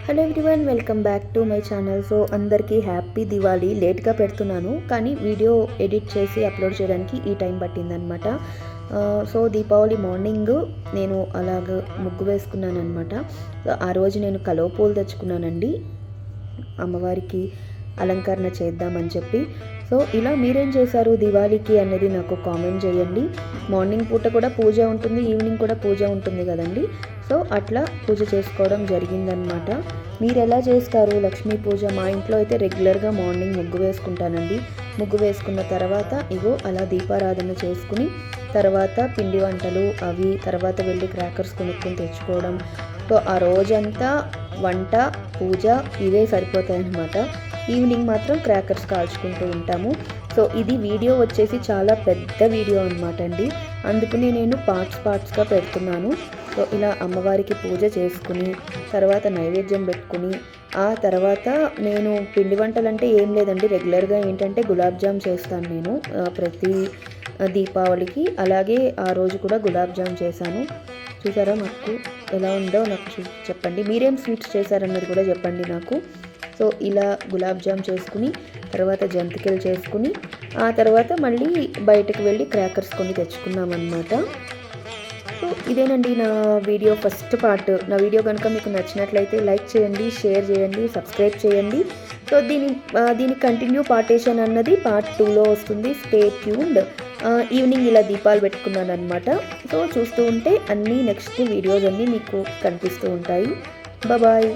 Hello everyone, welcome back to my channel. So అందరికీ happy Diwali. లేట్గా పెడుతున్నాను కానీ వీడియో ఎడిట్ చేసి అప్లోడ్ చేయడానికి ఈ టైం పట్టిందనమాట. సో దీపావళి మార్నింగ్ నేను అలాగ ముగ్గు వేసుకున్నాను అనమాట. ఆ రోజు నేను కలువ పూలు తెచ్చుకున్నానండి అమ్మవారికి అలంకరణ చేద్దామని చెప్పి. సో ఇలా మీరేం చేశారు దివాళీకి అనేది నాకు కామెంట్ చేయండి. మార్నింగ్ పూట కూడా పూజ ఉంటుంది, ఈవినింగ్ కూడా పూజ ఉంటుంది కదండి. సో అట్లా పూజ చేసుకోవడం జరిగిందనమాట. మీరు ఎలా చేస్తారు లక్ష్మీ పూజ? మా ఇంట్లో అయితే రెగ్యులర్గా మార్నింగ్ ముగ్గు వేసుకుంటానండి. ముగ్గు వేసుకున్న తర్వాత ఇగో అలా దీపారాధన చేసుకుని తర్వాత పిండి వంటలు అవి తర్వాత వెళ్ళి క్రాకర్స్ కొనుక్కొని తెచ్చుకోవడం. సో ఆ రోజంతా వంట పూజ ఇవే సరిపోతాయి అన్నమాట. ఈవినింగ్ మాత్రం క్రాకర్స్ కాల్చుకుంటూ ఉంటాము. సో ఇది వీడియో వచ్చేసి చాలా పెద్ద వీడియో అనమాట అండి, అందుకని నేను పార్ట్స్గా పెడుతున్నాను. సో ఇలా అమ్మవారికి పూజ చేసుకుని తర్వాత నైవేద్యం పెట్టుకుని ఆ తర్వాత నేను పిండి వంటలు అంటే ఏం లేదండి, రెగ్యులర్గా ఏంటంటే గులాబ్ జామ్ చేస్తాను నేను ప్రతి దీపావళికి. అలాగే ఆ రోజు కూడా గులాబ్ జామ్ చేశాను. చూసారా నాకు ఎలా ఉందో నాకు చెప్పండి. మీరేం స్వీట్స్ చేశారన్నది కూడా చెప్పండి నాకు. సో ఇలా గులాబ్ జామ్ చేసుకుని తర్వాత జంతికలు చేసుకుని ఆ తర్వాత మళ్ళీ బయటకు వెళ్ళి క్రాకర్స్ కొన్ని తెచ్చుకున్నాం అన్నమాట. సో ఇదేనండి నా వీడియో ఫస్ట్ పార్ట్. నా వీడియో కనుక మీకు నచ్చినట్లయితే లైక్ చేయండి, షేర్ చేయండి, సబ్స్క్రైబ్ చేయండి. సో దీని కంటిన్యూ పార్టేషన్ అన్నది పార్ట్ 2లో వస్తుంది. Stay tuned. ఈవినింగ్ ఇలా దీపాలు పెట్టుకున్నాను అనమాట. సో చూస్తూ ఉంటే అన్నీ నెక్స్ట్ వీడియోస్ అన్నీ మీకు కనిపిస్తూ ఉంటాయి. బాయ్.